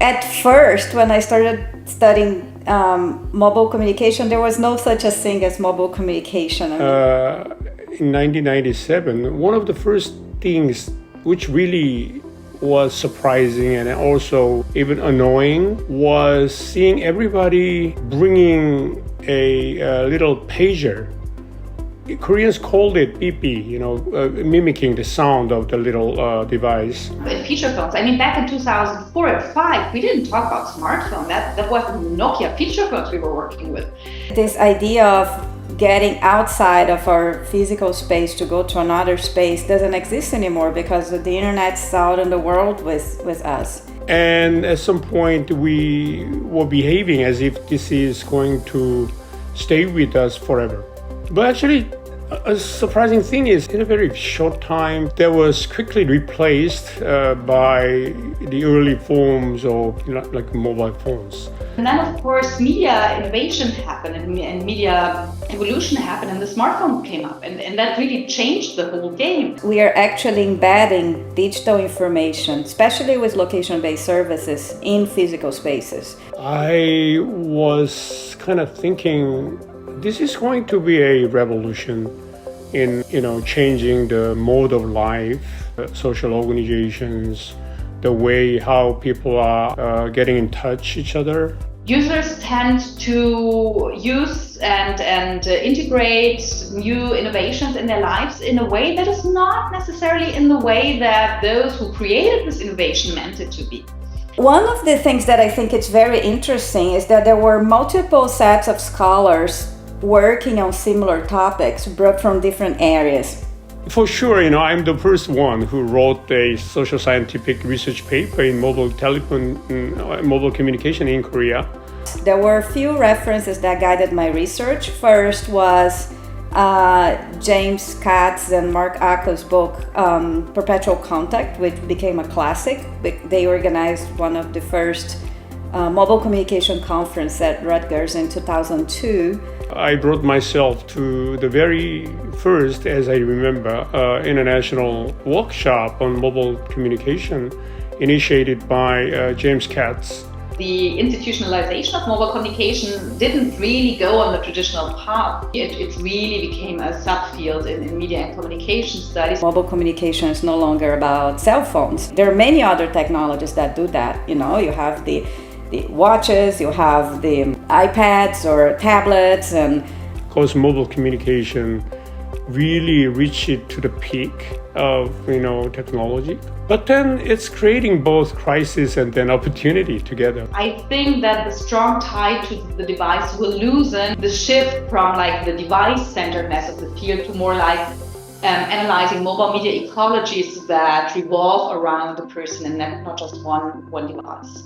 At first, when I started studying mobile communication, there was no such a thing as mobile communication. In 1997, one of the first things which really was surprising and also even annoying was seeing everybody bringing a little pager. Koreans called it PP, mimicking the sound of the little device. In feature phones, back in 2004 and 2005, we didn't talk about smartphone. That was Nokia feature phones we were working with. This idea of getting outside of our physical space to go to another space doesn't exist anymore because the internet's out in the world with us. And at some point we were behaving as if this is going to stay with us forever. But actually, a surprising thing is, in a very short time, that was quickly replaced by the early forms of like mobile phones. And then, of course, media innovation happened and media evolution happened, and the smartphone came up, and that really changed the whole game. We are actually embedding digital information, especially with location-based services, in physical spaces. I was kind of thinking, this is going to be a revolution in changing the mode of life, social organizations, the way how people are getting in touch each other. Users tend to use and integrate new innovations in their lives in a way that is not necessarily in the way that those who created this innovation meant it to be. One of the things that I think is very interesting is that there were multiple sets of scholars working on similar topics, but from different areas. For sure, I'm the first one who wrote a social scientific research paper in mobile communication in Korea. There were a few references that guided my research. First was James Katz and Mark Acko's book, Perpetual Contact, which became a classic. They organized one of the first mobile communication conference at Rutgers in 2002. I brought myself to the very first, as I remember, international workshop on mobile communication initiated by James Katz. The institutionalization of mobile communication didn't really go on the traditional path. It really became a subfield in media and communication studies. Mobile communication is no longer about cell phones. There are many other technologies that do that. You have the watches, you have the iPads or tablets, and because mobile communication really reached it to the peak of technology. But then it's creating both crisis and then opportunity together. I think that the strong tie to the device will loosen the shift from the device-centeredness of the field to more analyzing mobile media ecologies that revolve around the person and not just one device.